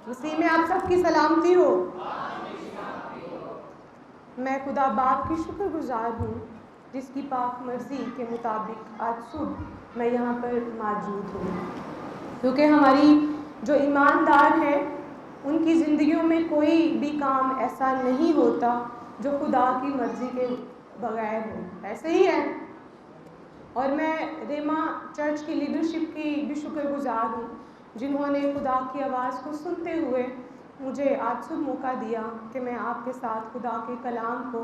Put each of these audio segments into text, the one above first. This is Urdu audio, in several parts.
مسیح میں آپ سب کی سلامتی ہو۔ میں خدا باپ کی شکر گزار ہوں جس کی پاک مرضی کے مطابق آج صبح میں یہاں پر موجود ہوں، کیونکہ ہماری جو ایماندار ہیں ان کی زندگیوں میں کوئی بھی کام ایسا نہیں ہوتا جو خدا کی مرضی کے بغیر ہو، ایسے ہی ہے۔ اور میں ریما چرچ کی لیڈرشپ کی بھی شکر گزار ہوں جنہوں نے خدا کی آواز کو سنتے ہوئے مجھے آج صبح موقع دیا کہ میں آپ کے ساتھ خدا کے کلام کو،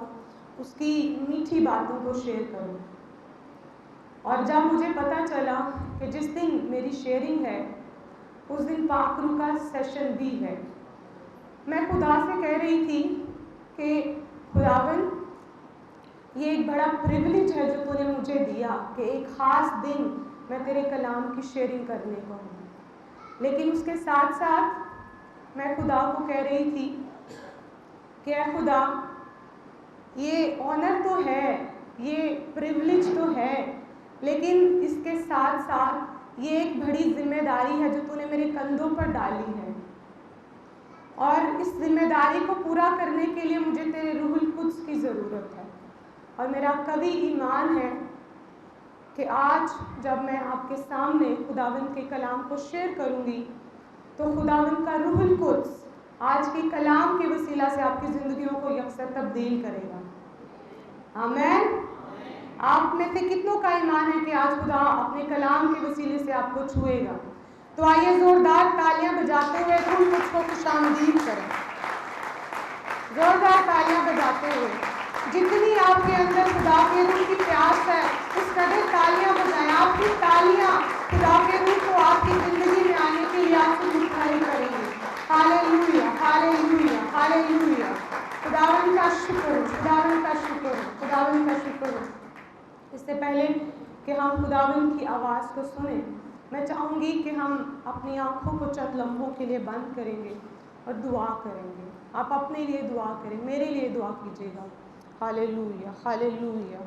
اس کی میٹھی باتوں کو شیئر کروں۔ اور جب مجھے پتہ چلا کہ جس دن میری شیئرنگ ہے اس دن پاک روح کا سیشن بھی ہے، میں خدا سے کہہ رہی تھی کہ خداوند یہ ایک بڑا پریویلیج ہے جو تو نے مجھے دیا کہ ایک خاص دن میں تیرے کلام کی شیئرنگ کرنے کو ہوں، لیکن اس کے ساتھ ساتھ میں خدا کو کہہ رہی تھی کہ اے خدا یہ آنر تو ہے، یہ پریویلیج تو ہے، لیکن اس کے ساتھ ساتھ یہ ایک بڑی ذمہ داری ہے جو تو نے میرے کندھوں پر ڈالی ہے، اور اس ذمہ داری کو پورا کرنے کے لیے مجھے تیرے روح القدس کی ضرورت ہے۔ اور میرا قوی ایمان ہے کہ آج جب میں آپ کے سامنے خداوند کے کلام کو شیئر کروں گی تو خداوند کا روح القدس آج کے کلام کے وسیلہ سے آپ کی زندگیوں کو یکسر تبدیل کرے گا۔ آمین۔ آپ میں سے کتنوں کا ایمان ہے کہ آج خدا اپنے کلام کے وسیلے سے آپ کو چھوئے گا؟ تو آئیے زوردار تالیاں بجاتے ہوئے روح القدس کو خوش آمدید کریں، زوردار تالیاں بجاتے ہوئے۔ جتنی آپ کے اندر خدا کے روح کی پیاس ہے اس قدر تالیاں بجائیں۔ آپ کی تالیاں خدا کے روح کو آپ کی زندگی میں آنے کے لیے آپ کو متحرک کریں گے۔ ہالےلویا، ہالےلویا، ہالےلویا۔ خداوند کا شکر، خداوند کا شکر، خداوند کا شکر۔ اس سے پہلے کہ ہم خداوند کی آواز کو سنیں، میں چاہوں گی کہ ہم اپنی آنکھوں کو چند لمحوں کے لیے بند کریں گے اور دعا کریں گے۔ آپ اپنے لیے دعا کریں، میرے لیے دعا کیجیے گا۔ ہالےلویا، ہالےلویا۔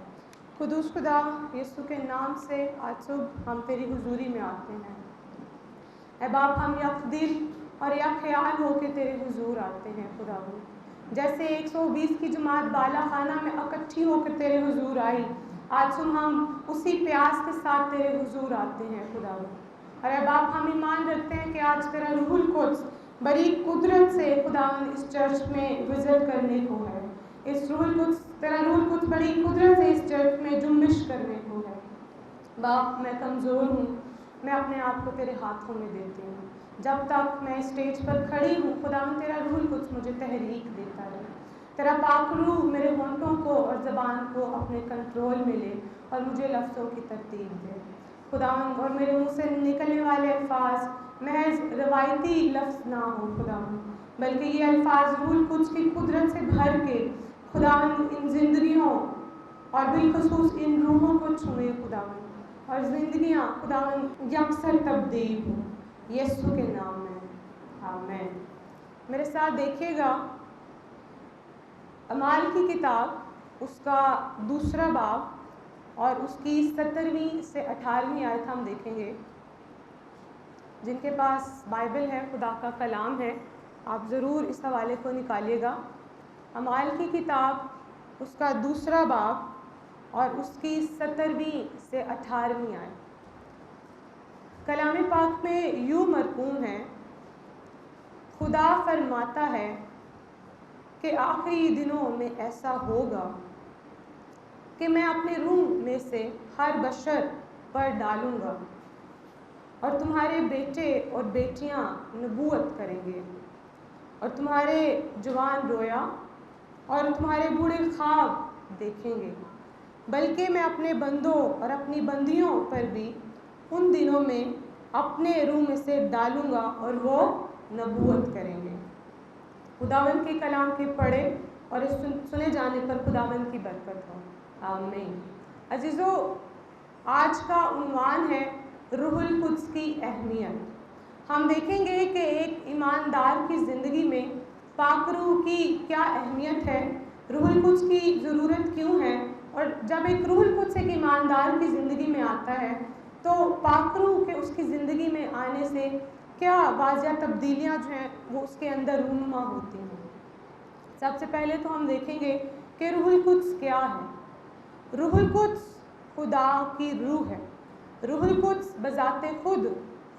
قدوس خدا یسوع کے نام سے آج صبح ہم تیری حضوری میں آتے ہیں۔ اے باپ، ہم یک دل اور یک خیال ہو کے تیرے حضور آتے ہیں خداوند، جیسے 120 کی جماعت بالا خانہ میں اکٹھی ہو کر تیرے حضور آئی، آج صبح ہم اسی پیاس کے ساتھ تیرے حضور آتے ہیں خداوند۔ اور اے باپ، ہم ایمان رکھتے ہیں کہ آج تیرا روح القدس بڑی قدرت سے خداوند اس چرچ میں وزٹ کرنے کو ہے، اس روح القدس، تیرا روح القدس بڑی قدرت سے اس چرچ میں جنبش کرنے کو ہے۔ باپ، میں کمزور ہوں، میں اپنے آپ کو تیرے ہاتھوں میں دیتی ہوں۔ جب تک میں اسٹیج پر کھڑی ہوں خداوند تیرا روح القدس مجھے تحریک دیتا رہے، تیرا پاک روح میرے ہونٹوں کو اور زبان کو اپنے کنٹرول میں لے اور مجھے لفظوں کی ترتیب دے خداوند، اور میرے منہ سے نکلنے والے الفاظ محض روایتی لفظ نہ ہوں خداوند، بلکہ یہ الفاظ روح القدس کی قدرت سے بھر کے خداوند ان زندگیوں اور بالخصوص ان روحوں کو چھوئے خداوند، اور زندگیاں خداوند یکسر تبدیل ہوں یسوع کے نام میں، آمین۔ میرے ساتھ دیکھیے گا اعمال کی کتاب، اس کا 2 باب اور اس کی 17ویں سے 18ویں آیت ہم دیکھیں گے۔ جن کے پاس بائبل ہے، خدا کا کلام ہے، آپ ضرور اس حوالے کو نکالیے گا۔ اعمال کی کتاب، اس کا 2 باب اور اس کی 17ویں سے 18ویں آیت۔ کلام پاک میں یوں مرقوم ہے، خدا فرماتا ہے کہ آخری دنوں میں ایسا ہوگا کہ میں اپنے روح میں سے ہر بشر پر ڈالوں گا، اور تمہارے بیٹے اور بیٹیاں نبوت کریں گے، اور تمہارے جوان رویا اور تمہارے بوڑھے خواب دیکھیں گے، بلکہ میں اپنے بندوں اور اپنی بندیوں پر بھی ان دنوں میں اپنے روح میں سے ڈالوں گا اور وہ نبوت کریں گے۔ خداوند کے کلام کے پڑھے اور اس سنے جانے پر خداوند کی برکت ہو، آمین۔ عزیزو، آج کا عنوان ہے روح القدس کی اہمیت۔ ہم دیکھیں گے کہ ایک ایماندار کی زندگی میں پاک روح کی کیا اہمیت ہے، روح القدس کی ضرورت کیوں ہے، اور جب ایک روح القدس ایک ایماندار کی زندگی میں آتا ہے تو پاک روح کے اس کی زندگی میں آنے سے کیا واضح تبدیلیاں جو ہیں وہ اس کے اندر رونما ہوتی ہیں۔ سب سے پہلے تو ہم دیکھیں گے کہ روح القدس کیا ہے۔ روح القدس خدا کی روح ہے۔ روح القدس بذات خود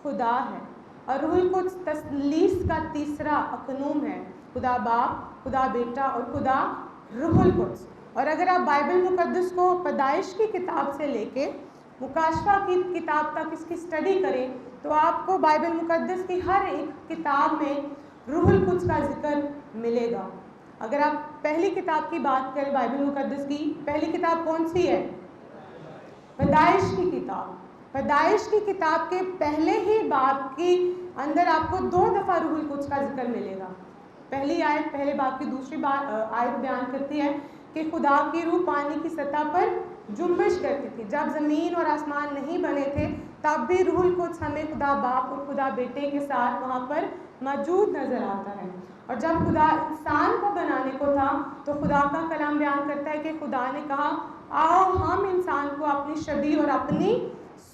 خدا ہے، اور روح القدس تثلیث کا تیسرا اقنوم ہے، خدا باپ، خدا بیٹا اور خدا روح القدس۔ اور اگر آپ بائبل مقدس کو پیدائش کی کتاب سے لے کے مکاشفہ کی کتاب تک اس کی اسٹڈی کریں تو آپ کو بائبل مقدس کی ہر ایک کتاب میں روح القدس کا ذکر ملے گا۔ اگر آپ پہلی کتاب کی بات کریں بائبل مقدس کی، پہلی کتاب کون سی ہے؟ پیدائش کی کتاب۔ پیدائش کی کتاب کے پہلے ہی باب کی اندر آپ کو 2 دفعہ روح القدس کا ذکر ملے گا۔ پہلی آیت پہلے باب کی دوسری آیت بیان کرتی ہے کہ خدا کی روح پانی کی سطح پر جنبش کرتی تھی۔ جب زمین اور آسمان نہیں بنے تھے تب بھی روح القدس ہمیں خدا باپ اور خدا بیٹے کے ساتھ وہاں پر موجود نظر آتا ہے۔ اور جب خدا انسان کو بنانے کو تھا تو خدا کا کلام بیان کرتا ہے کہ خدا نے کہا آؤ ہم انسان کو اپنی شبیہ اور اپنی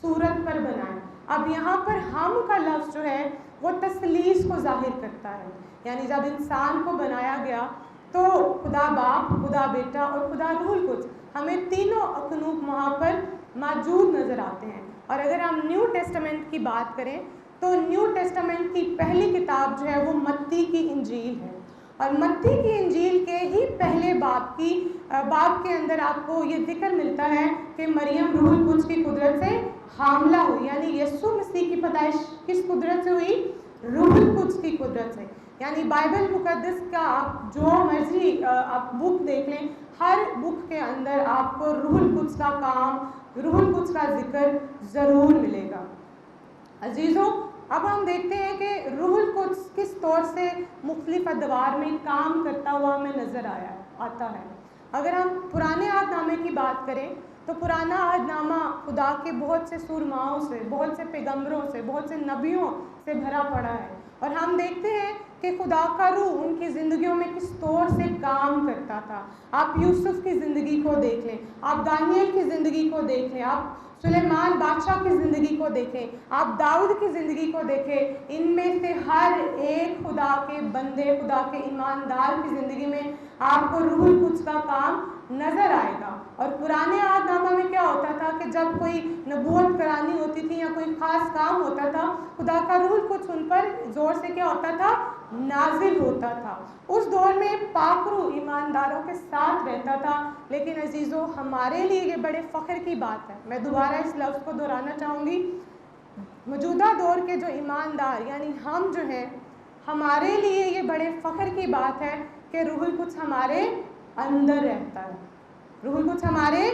صورت پر بنائیں۔ اب یہاں پر ہم کا لفظ جو ہے وہ تثلیث کو ظاہر کرتا ہے، یعنی جب انسان کو بنایا گیا تو خدا باپ، خدا بیٹا اور خدا روح القدس ہمیں تینوں اقنوم وہاں پر موجود نظر آتے ہیں۔ اور اگر ہم نیو ٹیسٹمنٹ کی بات کریں تو نیو ٹیسٹمنٹ کی پہلی کتاب جو ہے وہ متی کی انجیل ہے، اور متی کی انجیل کے ہی پہلے باب کے اندر آپ کو یہ ذکر ملتا ہے کہ مریم روح القدس کی قدرت سے حاملہ ہوئی، یعنی یسوع مسیح کی پیدائش کس قدرت سے ہوئی؟ روح القدس کی قدرت سے۔ یعنی بائبل مقدس کا آپ جو مرضی آپ بک دیکھ لیں، ہر بک کے اندر آپ کو روح القدس کا کام، روح القدس کا ذکر ضرور ملے گا۔ عزیزوں، اب ہم دیکھتے ہیں کہ روح القدس کس طور سے مختلف ادوار میں کام کرتا ہوا ہمیں نظر آتا ہے۔ اگر ہم پرانے عہد نامے کی بات کریں تو پرانا عہد نامہ خدا کے بہت سے سورماؤں سے، بہت سے پیغمبروں سے، بہت سے نبیوں سے بھرا پڑا ہے، اور ہم دیکھتے ہیں کہ خدا کا روح ان کی زندگیوں میں کس طور سے کام کرتا تھا۔ آپ یوسف کی زندگی کو دیکھ لیں، آپ دانیل کی زندگی کو دیکھ لیں، آپ سلیمان بادشاہ کی زندگی کو دیکھیں، آپ داؤد کی زندگی کو دیکھیں، ان میں سے ہر ایک خدا کے بندے، خدا کے ایماندار کی زندگی میں آپ کو روح القدس کا کام نظر آئے گا۔ اور پرانے عہد نامہ میں کیا ہوتا تھا کہ جب کوئی نبوت کرانی ہوتی تھی یا کوئی خاص کام ہوتا تھا، خدا کا روح القدس ان پر زور سے کیا ہوتا تھا؟ نازل ہوتا تھا۔ اس دور میں پاک روح ایمانداروں کے ساتھ رہتا تھا، لیکن عزیزوں ہمارے لیے یہ بڑے فخر کی بات ہے، میں دوبارہ اس لفظ کو دہرانا چاہوں گی، موجودہ دور کے جو ایماندار یعنی ہم جو ہیں، ہمارے لیے یہ بڑے فخر کی بات ہے کہ روح القدس ہمارے اندر رہتا ہے، روح القدس ہمارے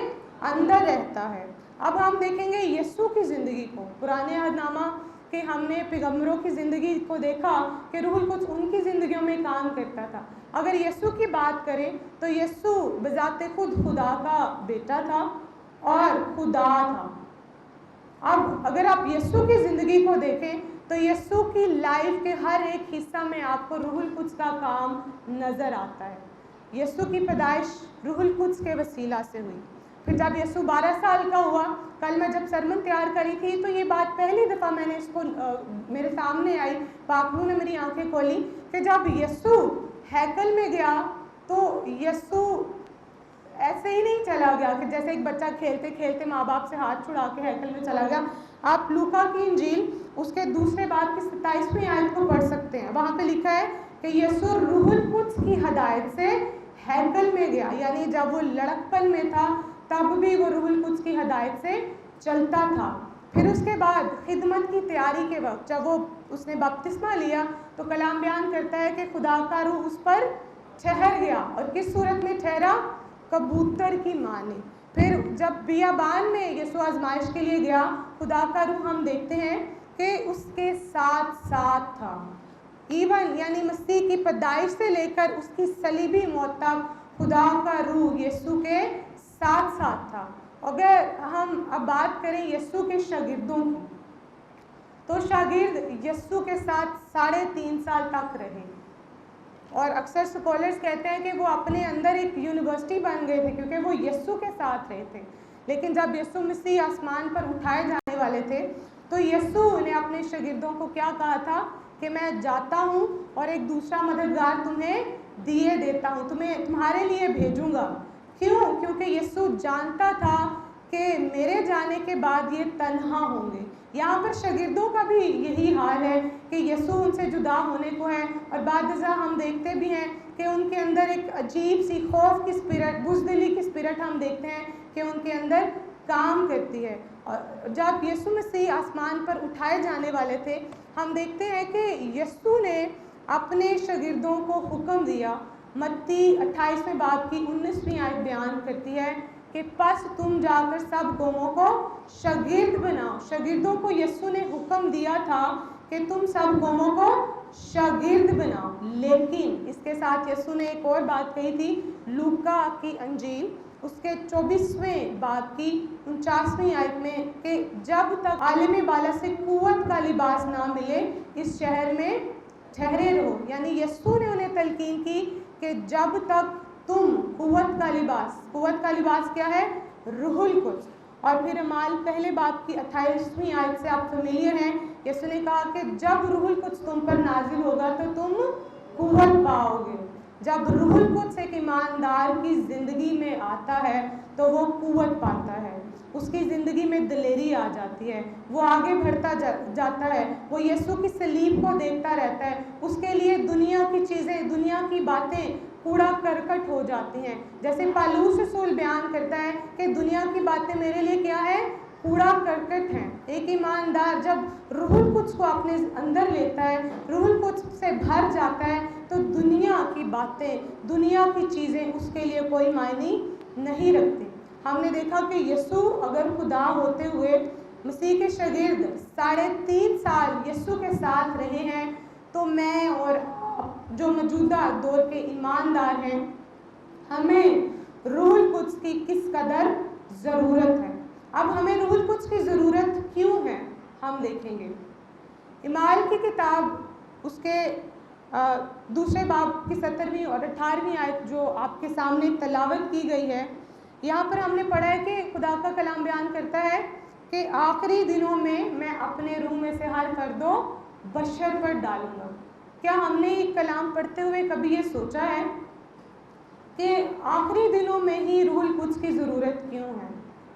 اندر رہتا ہے۔ اب ہم دیکھیں گے یسوع کی زندگی کو، پرانے عہد نامہ کہ ہم نے پیغمبروں کی زندگی کو دیکھا کہ روح القدس ان کی زندگیوں میں کام کرتا تھا۔ اگر یسوع کی بات کریں تو یسوع بذات خود خدا کا بیٹا تھا اور خدا تھا۔ اب اگر آپ یسوع کی زندگی کو دیکھیں تو یسوع کی لائف کے ہر ایک حصہ میں آپ کو روح القدس کا کام نظر آتا ہے۔ یسوع کی پیدائش روح القدس کے وسیلہ سے ہوئی۔ پھر جب یسوع 12 سال کا ہوا، کل میں جب سرمن تیار کری تھی تو یہ بات پہلی دفعہ میں نے اس کو میرے سامنے آئی، پاک روح نے میری آنکھیں کھولی کہ جب یسوع ہیکل میں گیا تو یسوع ایسے ہی نہیں چلا گیا کہ جیسے ایک بچہ کھیلتے کھیلتے ماں باپ سے ہاتھ چھڑا کے ہیکل میں چلا گیا۔ آپ لوکا کی انجیل اس کے دوسرے باب کی 27ویں آیت کو پڑھ سکتے ہیں، وہاں پہ لکھا ہے کہ یسوع روح القدس کی ہدایت سے ہیکل میں گیا، یعنی جب وہ لڑکپن میں تھا تب بھی وہ روح القدس کی ہدایت سے چلتا تھا۔ پھر اس کے بعد خدمت کی تیاری کے وقت جب اس نے بپتسمہ لیا تو کلام بیان کرتا ہے کہ خدا کا روح اس پر ٹھہر گیا، اور کس صورت میں ٹھہرا؟ کبوتر کی مانی۔ پھر جب بیابان میں یسوع آزمائش کے لیے گیا، خدا کا روح ہم دیکھتے ہیں کہ اس کے ساتھ ساتھ تھا، ایون یعنی مسیح کی پیدائش سے لے کر اس کی صلیبی موت تک خدا کا روح یسوع کے ساتھ ساتھ تھا۔ اگر ہم اب بات کریں یسوع کے شاگردوں کی تو شاگرد یسوع کے ساتھ 3.5 سال تک رہے، اور اکثر سکولرز کہتے ہیں کہ وہ اپنے اندر ایک یونیورسٹی بن گئے تھے کیونکہ وہ یسوع کے ساتھ رہے تھے۔ لیکن جب یسوع مسیح آسمان پر اٹھائے جانے والے تھے تو یسوع نے اپنے شاگردوں کو کیا کہا تھا کہ میں جاتا ہوں اور ایک دوسرا مددگار تمہیں دیے دیتا ہوں، تمہارے لیے بھیجوں گا۔ کیوں؟ کیونکہ یسوع جانتا تھا کہ میرے جانے کے بعد یہ تنہا ہوں گے۔ یہاں پر شاگردوں کا بھی یہی حال ہے کہ یسوع ان سے جدا ہونے کو ہے، اور بعد ازاں ہم دیکھتے بھی ہیں کہ ان کے اندر ایک عجیب سی خوف کی اسپرٹ، بزدلی کی اسپرٹ ہم دیکھتے ہیں کہ ان کے اندر کام کرتی ہے۔ اور جب یسوع مسیح آسمان پر اٹھائے جانے والے تھے، ہم دیکھتے ہیں کہ یسوع نے اپنے شاگردوں کو حکم دیا۔ متی 28ویں باب کی 19ویں آیت بیان کرتی ہے کہ پس تم جا کر سب قوموں کو شاگرد بناؤ۔ شاگردوں کو یسوع نے حکم دیا تھا کہ تم سب قوموں کو شاگرد بناؤ، لیکن اس کے ساتھ یسوع نے ایک اور بات کہی تھی۔ لوکا کی انجیل اس کے 24ویں باب کی 49ویں آیت میں کہ جب تک عالم بالا سے قوت کا لباس نہ ملے اس شہر میں ٹھہرے رہو۔ یعنی یسوع نے انہیں تلقین کی کہ جب تک تم قوت کا لباس کیا ہے؟ روح القدس۔ اور پھر اعمال پہلے باب کی 28ویں آیت سے آپ فیملیئر ہیں، یسوع نے کہا کہ جب روح القدس تم پر نازل ہوگا تو تم قوت پاؤ گے۔ جب روح القدس ایک ایماندار کی زندگی میں آتا ہے تو وہ قوت پاتا ہے، اس کی زندگی میں دلیری آ جاتی ہے، وہ آگے بڑھتا جاتا ہے، وہ یسوع کی صلیب کو دیکھتا رہتا ہے۔ اس کے لیے دنیا کی چیزیں، دنیا کی باتیں کوڑا کرکٹ ہو جاتی ہیں۔ جیسے پالوس رسول بیان کرتا ہے کہ دنیا کی باتیں میرے لیے کیا ہے؟ کوڑا کرکٹ ہیں۔ ایک ایماندار جب روح القدس کو اپنے اندر لیتا ہے، روح القدس سے بھر جاتا ہے، تو دنیا کی باتیں، دنیا کی چیزیں اس کے لیے کوئی معنی نہیں رکھتی۔ ہم نے دیکھا کہ یسوع اگر خدا ہوتے ہوئے مسیح کے شاگرد 3.5 سال یسوع کے ساتھ رہے ہیں، تو میں اور جو موجودہ دور کے ایماندار ہیں، ہمیں روح القدس کی کس قدر ضرورت ہے۔ اب ہمیں روح القدس کی ضرورت کیوں ہے ہم دیکھیں گے۔ اعمال کی کتاب اس کے دوسرے باب کی 17ویں اور 18ویں آیت جو آپ کے سامنے تلاوت کی گئی ہے، یہاں پر ہم نے پڑھا ہے کہ خدا کا کلام بیان کرتا ہے کہ آخری دنوں میں اپنے روح میں سے ہر فرد و بشر پر ڈالوں گا۔ کیا ہم نے یہ کلام پڑھتے ہوئے کبھی یہ سوچا ہے کہ آخری دنوں میں ہی روح القدس کی ضرورت کیوں ہے؟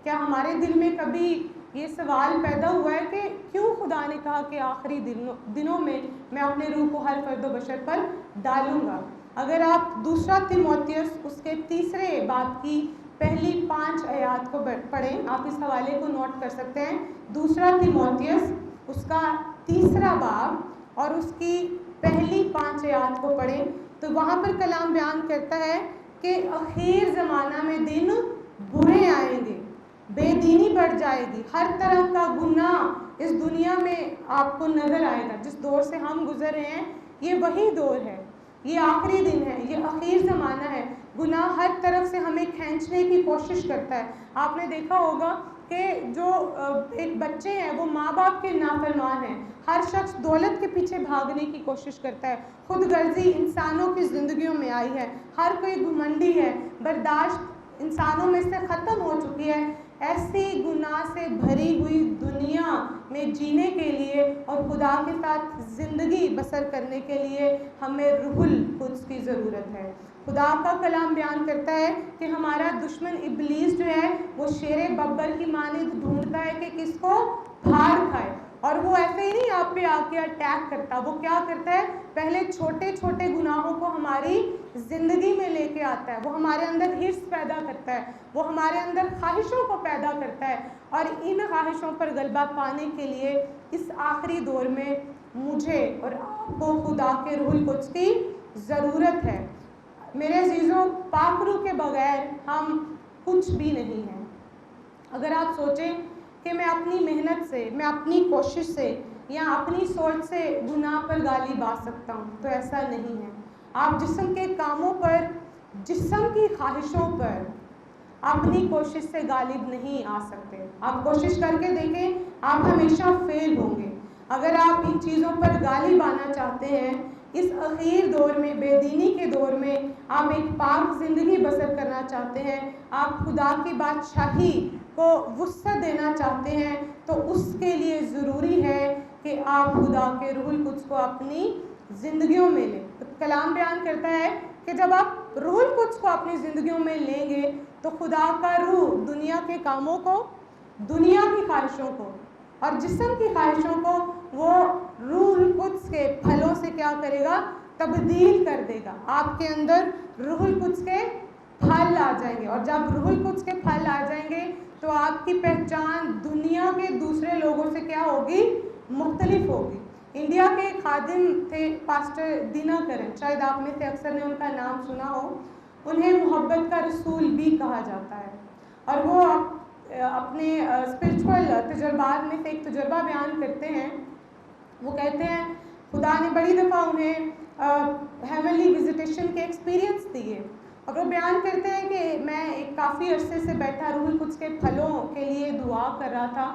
کیا ہمارے دل میں کبھی یہ سوال پیدا ہوا ہے کہ کیوں خدا نے کہا کہ آخری دنوں میں اپنے روح کو ہر فرد و بشر پر ڈالوں گا؟ اگر آپ دوسرا تیموتھیوس اس کے 3 باب کی پہلی 5 آیات کو پڑھیں، آپ اس حوالے کو نوٹ کر سکتے ہیں۔ دوسرا تیموتھیوس اس کا 3 باب اور اس کی پہلی 5 آیات کو پڑھیں تو وہاں پر کلام بیان کرتا ہے کہ اخیر زمانہ میں دن برے آئیں گے، بے دینی بڑھ جائے گی، ہر طرح کا گناہ اس دنیا میں آپ کو نظر آئے گا۔ جس دور سے ہم گزر رہے ہیں یہ وہی دور ہے، یہ آخری دن ہے، یہ اخیر زمانہ ہے۔ گناہ ہر طرف سے ہمیں کھینچنے کی کوشش کرتا ہے۔ آپ نے دیکھا ہوگا کہ جو ایک بچے ہیں وہ ماں باپ کے نافرمان ہیں۔ ہر شخص دولت کے پیچھے بھاگنے کی کوشش کرتا ہے، خود غرضی انسانوں کی زندگیوں میں آئی ہے، ہر کوئی گھمنڈی ہے، برداشت انسانوں میں سے ختم ہو چکی ہے۔ ایسی گناہ سے بھری ہوئی دنیا میں جینے کے لیے اور خدا کے ساتھ زندگی بسر کرنے کے لیے ہمیں روح القدس کی ضرورت ہے۔ خدا کا کلام بیان کرتا ہے کہ ہمارا دشمن ابلیس جو ہے وہ شیر ببر کی مانند ڈھونڈتا ہے کہ کس کو پھاڑ کھائے، اور وہ ایسے ہی نہیں آپ پہ آ کے اٹیک کرتا۔ وہ کیا کرتا ہے؟ پہلے چھوٹے چھوٹے گناہوں کو ہماری زندگی میں لے کے آتا ہے، وہ ہمارے اندر ہرس پیدا کرتا ہے، وہ ہمارے اندر خواہشوں کو پیدا کرتا ہے، اور ان خواہشوں پر غلبہ پانے کے لیے اس آخری دور میں مجھے اور آپ کو خدا کے روح القدس کی ضرورت ہے۔ میرے عزیزوں، پاک روح کے بغیر ہم کچھ بھی نہیں ہیں۔ اگر آپ سوچیں کہ میں اپنی محنت سے، میں اپنی کوشش سے یا اپنی سوچ سے گناہ پر غالب آ سکتا ہوں، تو ایسا نہیں ہے۔ آپ جسم کے کاموں پر، جسم کی خواہشوں پر اپنی کوشش سے غالب نہیں آ سکتے۔ آپ کوشش کر کے دیکھیں، آپ ہمیشہ فیل ہوں گے۔ اگر آپ ان چیزوں پر غالب آنا چاہتے ہیں اس اخیر دور میں، بے دینی کے دور میں آپ ایک پاک زندگی بسر کرنا چاہتے ہیں، آپ خدا کی بادشاہی کو وسعت دینا چاہتے ہیں، تو اس کے لیے ضروری ہے کہ آپ خدا کے روح القدس کو اپنی زندگیوں میں لیں۔ کلام بیان کرتا ہے کہ جب آپ روح القدس کو اپنی زندگیوں میں لیں گے تو خدا کا روح دنیا کے کاموں کو، دنیا کی خواہشوں کو اور جسم کی خواہشوں کو وہ روح القدس کے پھلوں سے کیا کرے گا؟ تبدیل کر دے گا۔ آپ کے اندر روح القدس کے پھل آ جائیں گے، اور جب روح القدس کے پھل آ جائیں گے تو آپ کی پہچان دنیا کے دوسرے لوگوں سے کیا ہوگی؟ مختلف ہوگی۔ انڈیا کے خادم تھے پاسٹر دینا کرن، شاید آپ میں سے اکثر نے ان کا نام سنا ہو۔ انہیں محبت کا رسول بھی کہا جاتا ہے، اور وہ اپنے اسپرچول تجربات میں سے ایک تجربہ بیان کرتے ہیں۔ وہ کہتے ہیں خدا نے بڑی دفعہ انہیں ہیونلی وزیٹیشن کے ایکسپیرینس دیے، اور وہ بیان کرتے ہیں کہ میں ایک کافی عرصے سے بیٹھا روح القدس کے پھلوں کے لیے دعا کر رہا تھا۔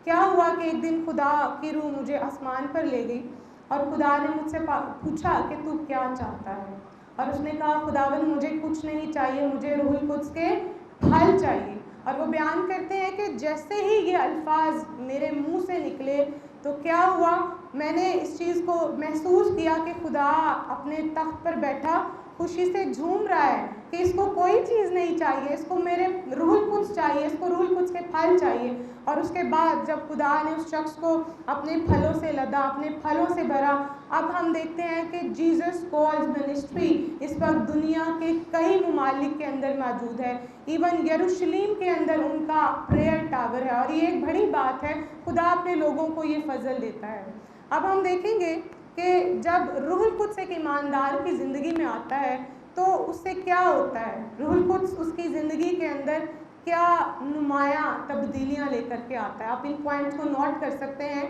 کیا ہوا کہ ایک دن خدا کی روح مجھے آسمان پر لے گئی، اور خدا نے مجھ سے پوچھا کہ تو کیا چاہتا ہے؟ اور اس نے کہا خداوند مجھے کچھ نہیں چاہیے، مجھے روح القدس کے پھل چاہیے۔ اور وہ بیان کرتے ہیں کہ جیسے ہی یہ الفاظ میرے منہ سے نکلے تو کیا ہوا، میں نے اس چیز کو محسوس کیا کہ خدا اپنے تخت پر بیٹھا خوشی سے جھوم رہا ہے کہ اس کو کوئی چیز نہیں چاہیے، اس کو میرے روح القدس چاہیے، اس کو روح القدس کے پھل چاہیے۔ اور اس کے بعد جب خدا نے اس شخص کو اپنے پھلوں سے لدا، اپنے پھلوں سے بھرا، اب ہم دیکھتے ہیں کہ جیزس کالز منسٹری اس وقت دنیا کے کئی ممالک کے اندر موجود ہے۔ ایون یروشلیم کے اندر ان کا پریئر ٹاور ہے، اور یہ ایک بڑی بات ہے، خدا اپنے لوگوں کو یہ فضل دیتا ہے۔ اب ہم دیکھیں گے کہ جب روح القدس ایک ایماندار کی زندگی میں آتا ہے تو اس سے کیا ہوتا ہے، روح القدس اس کی زندگی کے اندر کیا نمایاں تبدیلیاں لے کر کے آتا ہے۔ آپ ان پوائنٹس کو نوٹ کر سکتے ہیں۔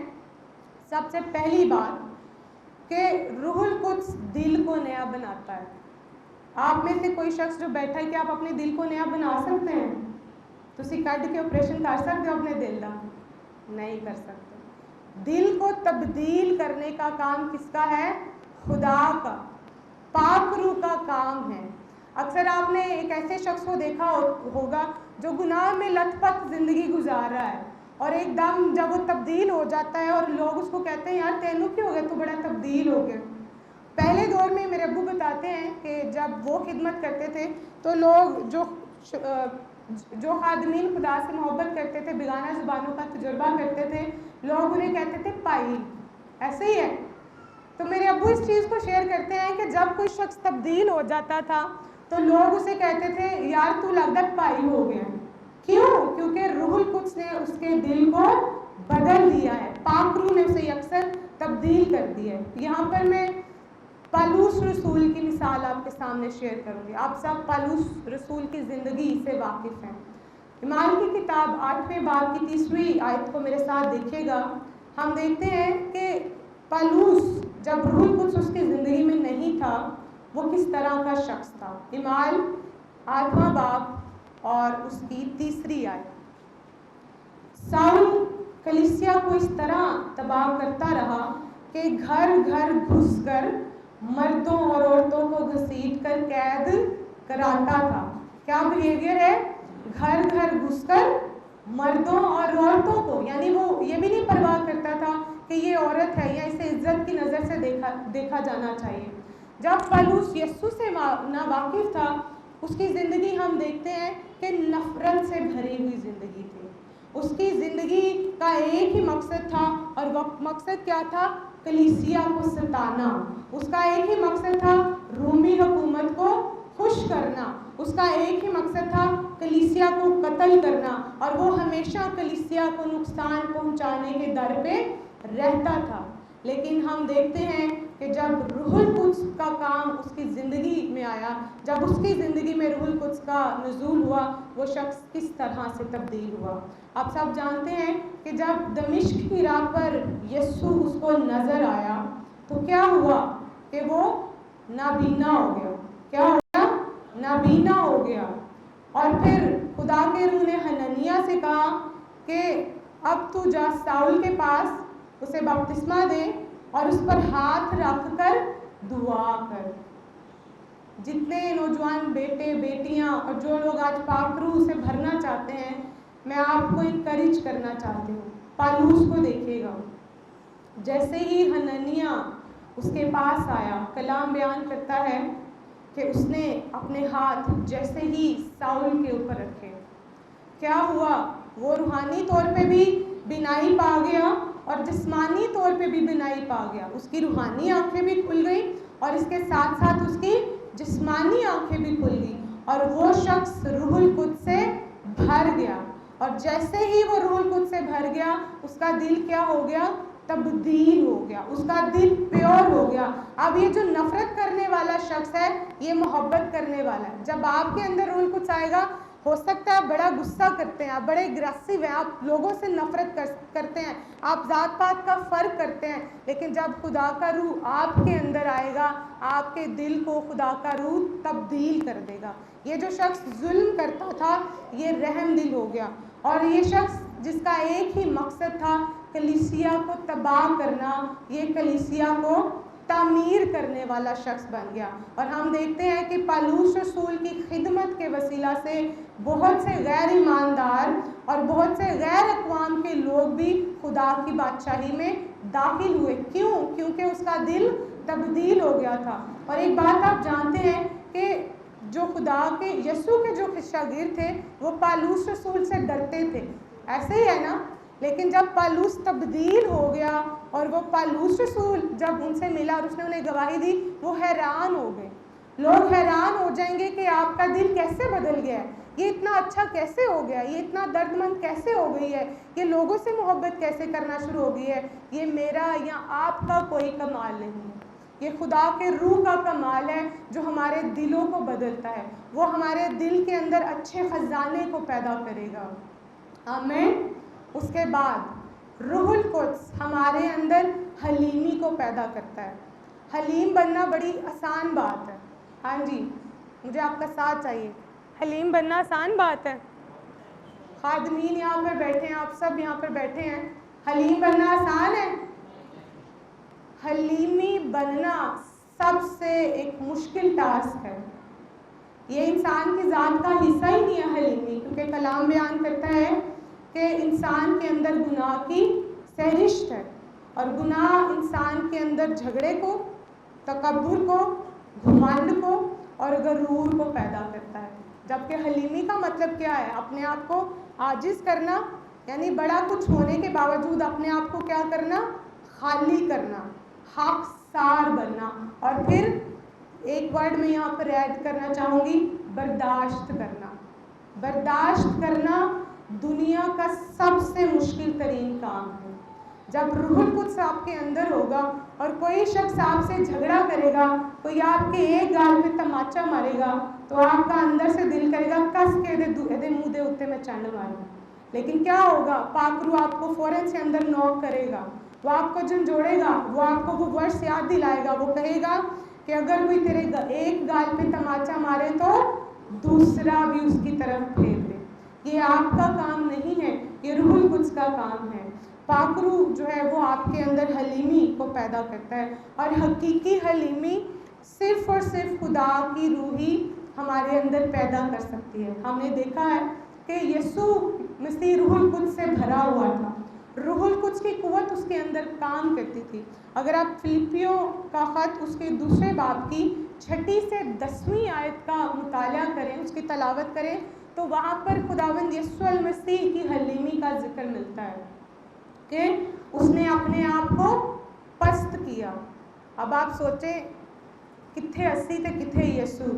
سب سے پہلی بات کہ روح القدس دل کو نیا بناتا ہے۔ آپ میں سے کوئی شخص جو بیٹھا ہے کہ آپ اپنے دل کو نیا بنا سکتے ہیں؟ تسی کڈ کے آپریشن کر سکتے ہو اپنے دل کا؟ نہیں کر سکتے۔ دل کو تبدیل کرنے کا کام کس کا ہے؟ خدا کا، پاک روح کا کام ہے۔ اکثر آپ نے ایک ایسے شخص کو دیکھا ہوگا جو گناہ میں لت پت زندگی گزار رہا ہے، اور ایک دم جب وہ تبدیل ہو جاتا ہے اور لوگ اس کو کہتے ہیں یار تینوں کیوں ہو گیا، تو بڑا تبدیل ہو گیا۔ پہلے دور میں میرے ابو بتاتے ہیں کہ جب وہ خدمت کرتے تھے تو لوگ جو خادمین خدا سے محبت کرتے تھے، بیگانہ زبانوں کا تجربہ کرتے تھے، لوگ انہیں کہتے تھے پائی، ایسے ہی ہے۔ تو میرے ابو اس چیز کو شیئر کرتے ہیں کہ جب کوئی شخص تبدیل ہو جاتا تھا تو لوگ اسے کہتے تھے یار تو لگتا پائی ہو گیا۔ کیوں؟ کیونکہ روح القدس نے اس کے دل کو بدل دیا ہے، پاک روح نے اسے یکسر تبدیل کر دیا ہے۔ یہاں پر میں پالوس رسول کی مثال آپ کے سامنے شیئر کروں گی۔ آپ سب پالوس رسول کی زندگی سے واقف ہیں۔ اعمال کی کتاب 8ویں باب کی 30ویں آیت کو میرے ساتھ دیکھیے گا۔ ہم دیکھتے ہیں کہ پالوس جب روح القدس اس کی زندگی میں نہیں تھا وہ کس طرح کا شخص تھا۔ اعمال 8واں باب اور اس کی 3 آیت۔ ساؤل کلیسیا کو اس طرح تباہ کرتا رہا کہ گھر گھر گھس کر مردوں اور عورتوں کو گھسیٹ کر قید کراتا تھا۔ کیا بیہیویئر ہے؟ گھر گھر گھس کر مردوں اور عورتوں کو، یعنی وہ یہ بھی نہیں پرواہ کرتا تھا کہ یہ عورت ہے یا اسے عزت کی نظر سے دیکھا جانا چاہیے۔ جب پالوس یسوع سے ناواقف تھا، اس کی زندگی ہم دیکھتے ہیں کہ نفرت سے بھری ہوئی زندگی تھی۔ اس کی زندگی کا ایک ہی مقصد تھا، اور وہ مقصد کیا تھا؟ کلیسیا کو ستانا۔ اس کا ایک ہی مقصد تھا رومی حکومت کو خوش کرنا۔ اس کا ایک ہی مقصد تھا کلیسیا کو قتل کرنا، اور وہ ہمیشہ کلیسیا کو نقصان پہنچانے کے در پہ رہتا تھا۔ لیکن ہم دیکھتے ہیں کہ جب روح القدس کا کام اس کی زندگی میں آیا، جب اس کی زندگی میں روح القدس کا نزول ہوا، وہ شخص کس طرح سے تبدیل ہوا۔ آپ سب جانتے ہیں کہ جب دمشق کی راہ پر یسوع اس کو نظر آیا تو کیا ہوا کہ وہ نابینا ہو گیا۔ کیا ہو گیا؟ نابینا ہو گیا۔ اور پھر خدا کے روح نے حنانیہ سے کہا کہ اب تو جا ساؤل کے پاس، اسے بپتسمہ دے اور اس پر ہاتھ رکھ کر دعا کر. جتنے نوجوان بیٹے بیٹیاں اور جو لوگ آج پاک روح سے بھرنا چاہتے ہیں، میں آپ کو انکریج کرنا چاہتی ہوں. پالوس کو دیکھیے گا، جیسے ہی حنانیہ اس کے پاس آیا، کلام بیان کرتا ہے کہ اس نے اپنے ہاتھ جیسے ہی ساؤل کے اوپر رکھے، کیا ہوا؟ وہ روحانی طور پہ بھی بینائی پا گیا اور جسمانی طور پہ بھی بینائی پا گیا. اس کی روحانی آنکھیں بھی کھل گئی اور اس کے ساتھ ساتھ اس کی جسمانی آنکھیں بھی کھل گئی، اور وہ شخص روح القدس سے بھر گیا. اور جیسے ہی وہ روح القدس سے بھر گیا، اس کا دل کیا ہو گیا؟ تبدیل ہو گیا، اس کا دل پیور ہو گیا. اب یہ جو نفرت کرنے والا شخص ہے، یہ محبت کرنے والا ہے. جب آپ کے اندر روح القدس آئے گا، ہو سکتا ہے آپ بڑا غصہ کرتے ہیں، آپ بڑے اگریسو ہیں، آپ لوگوں سے نفرت کرتے ہیں، آپ ذات پات کا فرق کرتے ہیں، لیکن جب خدا کا روح آپ کے اندر آئے گا، آپ کے دل کو خدا کا روح تبدیل کر دے گا. یہ جو شخص ظلم کرتا تھا، یہ رحم دل ہو گیا. اور یہ شخص جس کا ایک ہی مقصد تھا کلیسیا کو تباہ کرنا، یہ کلیسیا کو تعمیر کرنے والا شخص بن گیا. اور ہم دیکھتے ہیں کہ پالوس رسول کی خدمت کے وسیلہ سے بہت سے غیر ایماندار اور بہت سے غیر اقوام کے لوگ بھی خدا کی بادشاہی میں داخل ہوئے. کیوں؟ کیونکہ اس کا دل تبدیل ہو گیا تھا. اور ایک بات آپ جانتے ہیں کہ جو خدا کے یسوع کے جو شاگرد تھے، وہ پالوس رسول سے ڈرتے تھے، ایسے ہی ہے نا. لیکن جب پالوس تبدیل ہو گیا اور وہ پالوس رسول جب ان سے ملا اور اس نے انہیں گواہی دی، وہ حیران ہو گئے. لوگ حیران ہو جائیں گے کہ آپ کا دل کیسے بدل گیا ہے، یہ اتنا اچھا کیسے ہو گیا، یہ اتنا درد مند کیسے ہو گئی ہے، یہ لوگوں سے محبت کیسے کرنا شروع ہو گئی ہے. یہ میرا یا آپ کا کوئی کمال نہیں ہے، یہ خدا کے روح کا کمال ہے جو ہمارے دلوں کو بدلتا ہے. وہ ہمارے دل کے اندر اچھے خزانے کو پیدا کرے گا. آمین. اس کے بعد روح القدس ہمارے اندر حلیمی کو پیدا کرتا ہے. حلیم بننا بڑی آسان بات ہے. ہاں جی، مجھے آپ کا ساتھ چاہیے. حلیم بننا آسان بات ہے. خادمین یہاں پر بیٹھے ہیں، آپ سب یہاں پر بیٹھے ہیں، حلیم بننا آسان ہے؟ حلیمی بننا سب سے ایک مشکل ٹاسک ہے. یہ انسان کی ذات کا حصہ ہی نہیں ہے حلیمی، کیونکہ کلام بیان کرتا ہے کہ انسان کے اندر گناہ کی سرشت ہے، اور گناہ انسان کے اندر جھگڑے کو، تکبر کو، گھمنڈ کو اور غرور کو پیدا کرتا ہے. جبکہ حلیمی کا مطلب کیا ہے؟ اپنے آپ کو عاجز کرنا، یعنی بڑا کچھ ہونے کے باوجود اپنے آپ کو کیا کرنا؟ خالی کرنا، حق سار بننا. اور پھر ایک ورڈ میں یہاں پر ایڈ کرنا چاہوں گی، برداشت کرنا. برداشت کرنا دنیا کا سب سے مشکل ترین کام ہے. جب روح القدس آپ کے اندر ہوگا اور کوئی شخص آپ سے جھگڑا کرے گا، کوئی آپ کے ایک گال پہ تماچا مارے گا، تو آپ کا اندر سے دل کرے گا کس کے دے منہ دے اتے میں چنڈ ماروں. لیکن کیا ہوگا؟ پاک روح آپ کو فوراً سے اندر نوک کرے گا، وہ آپ کو جھنجھوڑے گا، وہ آپ کو وہ ورڈز یاد دلائے گا. وہ کہے گا کہ اگر کوئی تیرے ایک گال پہ تماچا مارے تو دوسرا بھی اس کی طرف پھیر دے. یہ آپ کا کام نہیں ہے، یہ روح القدس کا کام ہے. پاک روح جو ہے وہ آپ کے اندر حلیمی کو پیدا کرتا ہے، اور حقیقی حلیمی صرف اور صرف خدا کی روح ہی ہمارے اندر پیدا کر سکتی ہے. ہم نے دیکھا ہے کہ یسوع مسیح روح القدس سے بھرا ہوا تھا، روح القدس کی قوت اس کے اندر کام کرتی تھی. اگر آپ فلپیوں کا خط اس کے دوسرے باب کی 6 سے 10 آیت کا مطالعہ کریں، اس کی تلاوت کریں، تو وہاں پر خداوند یسوع المسیح کی حلیمی کا ذکر ملتا ہے کہ اس نے اپنے آپ کو پست کیا. اب آپ سوچیں کتھے اسی تے کتھے یسوع،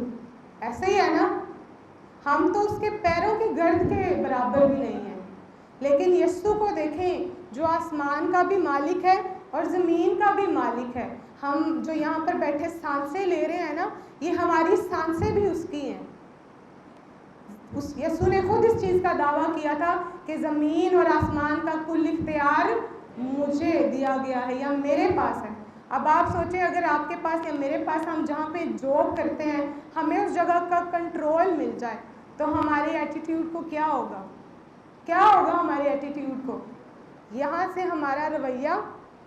ایسے ہی ہے نا. ہم تو اس کے پیروں کی گرد کے برابر بھی نہیں ہیں، لیکن یسوع کو دیکھیں جو آسمان کا بھی مالک ہے اور زمین کا بھی مالک ہے. ہم جو یہاں پر بیٹھے سانسیں لے رہے ہیں نا، یہ ہماری سانسیں بھی اس کی ہیں. یسوع نے خود اس چیز کا دعویٰ کیا تھا کہ زمین اور آسمان کا کل اختیار مجھے دیا گیا ہے یا میرے پاس ہے. اب آپ سوچیں اگر آپ کے پاس یا میرے پاس ہم جہاں پہ جاب کرتے ہیں ہمیں اس جگہ کا کنٹرول مل جائے تو ہمارے ایٹیٹیوڈ کو کیا ہوگا؟ کیا ہوگا ہمارے ایٹیٹیوڈ کو؟ یہاں سے ہمارا رویہ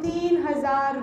3000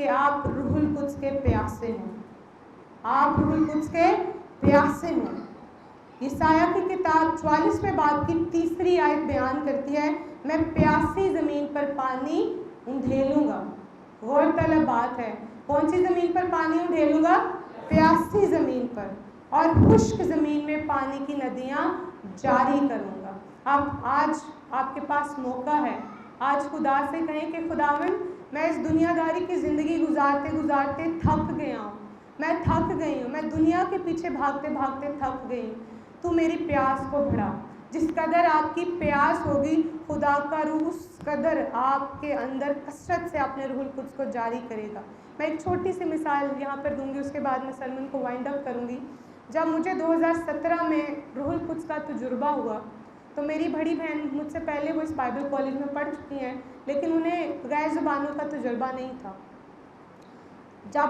کہ آپ روح القدس کے پیاسے ہیں، آپ روح القدس کے پیاسے ہیں۔ یسایہ کی کتاب 44ویں باب کی 3 آیت بیان کرتی ہے، میں پیاسی زمین پر پانی اندھیلوں گا۔ غور طلب بات ہے، کون سی زمین پر پانی اندھیلوں گا؟ پیاسی زمین پر، اور خشک زمین میں پانی کی ندیاں جاری کروں گا۔ اب آج آپ کے پاس موقع ہے، آج خدا سے کہیں کہ خداوند میں اس دنیا داری کی زندگی گزارتے گزارتے تھک گیا ہوں، میں تھک گئی ہوں، میں دنیا کے پیچھے بھاگتے بھاگتے تھک گئی ہوں، تو میری پیاس کو بڑھا۔ جس قدر آپ کی پیاس ہوگی، خدا کا روح اس قدر آپ کے اندر کثرت سے اپنے روح القدس کو جاری کرے گا۔ میں ایک چھوٹی سی مثال یہاں پر دوں گی، اس کے بعد میں سرمن کو وائنڈ اپ کروں گی۔ جب مجھے 2017 میں روح القدس کا تجربہ ہوا، تو میری بڑی بہن مجھ سے پہلے وہ اس بائبل کالج میں پڑھ چکی ہیں، لیکن انہیں غیر زبانوں کا تجربہ نہیں تھا۔ جب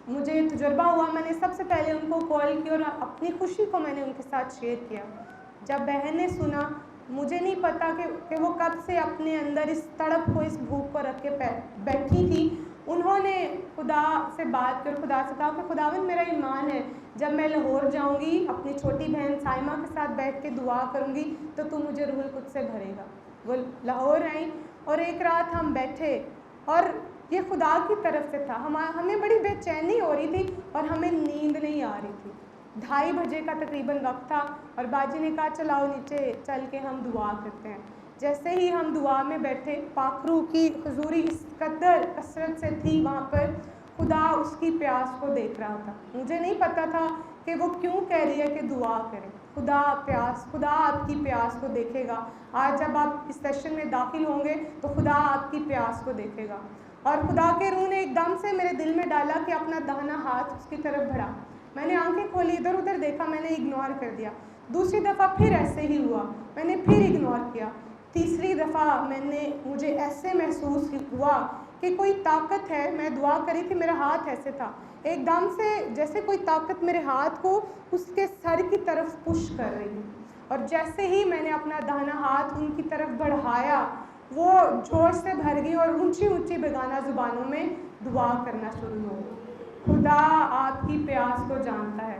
مجھے تجربہ ہوا، میں نے سب سے پہلے ان کو کال کی اور اپنی خوشی کو میں نے ان کے ساتھ شیئر کیا۔ جب بہن نے سنا، مجھے نہیں پتا کہ وہ کب سے اپنے اندر اس تڑپ کو، اس بھوک کو رکھ کے بیٹھی تھی۔ انہوں نے خدا سے بات کر، خدا سے کہا کہ خداوند میرا ایمان ہے جب میں لاہور جاؤں گی اپنی چھوٹی بہن سائمہ کے ساتھ بیٹھ کے دعا کروں گی تو تو مجھے روح القدس سے بھرے گا۔ وہ لاہور آئیں اور ایک رات ہم بیٹھے، اور یہ خدا کی طرف سے تھا۔ ہمیں بڑی بے چینی ہو رہی تھی اور ہمیں نیند نہیں آ رہی تھی۔ 2:30 بجے کا تقریباً وقت تھا، اور باجی نے کہا چلاؤ نیچے چل کے ہم دعا کرتے ہیں۔ جیسے ہی ہم دعا میں بیٹھے، پاک روح کی حضوری اس قدر کثرت سے تھی وہاں پر، خدا اس کی پیاس کو دیکھ رہا تھا۔ مجھے نہیں پتا تھا کہ وہ کیوں کہہ رہی ہے کہ دعا کریں۔ خدا آپ کی پیاس کو دیکھے گا۔ آج جب آپ اس سیشن میں داخل ہوں گے تو خدا آپ کی پیاس کو دیکھے گا۔ اور خدا کے روح نے ایک دم سے میرے دل میں ڈالا کہ اپنا داہنا ہاتھ اس کی طرف بڑھا۔ میں نے آنکھیں کھولی، ادھر ادھر دیکھا، میں نے اگنور کر دیا۔ دوسری دفعہ پھر ایسے ہی ہوا، میں نے پھر اگنور کیا۔ تیسری دفعہ مجھے ایسے محسوس ہوا کہ کوئی طاقت ہے، میں دعا کری تھی، میرا ہاتھ ایسے تھا، ایک دم سے جیسے کوئی طاقت میرے ہاتھ کو اس کے سر کی طرف پش کر رہی ہے، اور جیسے ہی میں نے اپنا داہنا ہاتھ ان کی طرف بڑھایا، وہ جوش سے بھر گئی اور اونچی اونچی بیگانہ زبانوں میں دعا کرنا شروع ہو گئی۔ خدا آپ کی پیاس کو جانتا ہے۔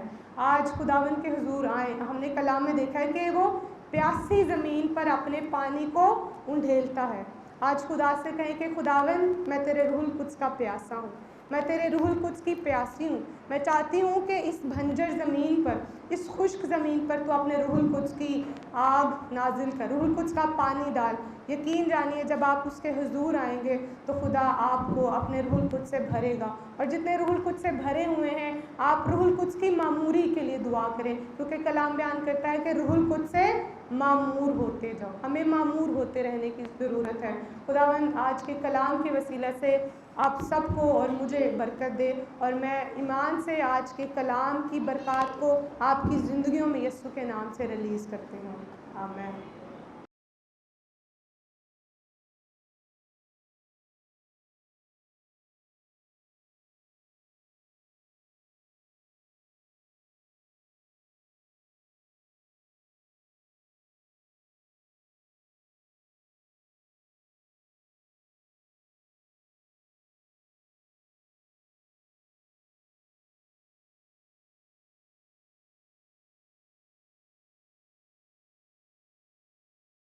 آج خداوند کے حضور آئیں۔ ہم نے کلام میں دیکھا ہے کہ وہ پیاسی زمین پر اپنے پانی کو انڈھیلتا ہے۔ آج خدا سے کہیں کہ خداوند میں تیرے روح القدس کا پیاسا ہوں، میں تیرے روح القدس کی پیاسی ہوں۔ میں چاہتی ہوں کہ اس بھنجر زمین پر، اس خشک زمین پر تو اپنے روح القدس کی آگ نازل کر، روح القدس کا پانی ڈال۔ یقین جانیے جب آپ اس کے حضور آئیں گے تو خدا آپ کو اپنے روح القدس سے بھرے گا، اور جتنے روح القدس سے بھرے ہوئے ہیں آپ روح القدس کی معموری کے لیے دعا کریں، کیونکہ کلام بیان کرتا ہے کہ روح القدس سے معمور ہوتے جاؤ۔ ہمیں معمور ہوتے رہنے کی ضرورت ہے۔ خداوند آج کے کلام کے وسیلہ سے آپ سب کو اور مجھے برکت دے، اور میں ایمان سے آج کے کلام کی برکات کو آپ کی زندگیوں میں یسوع کے نام سے ریلیز کرتی ہوں۔ آمین۔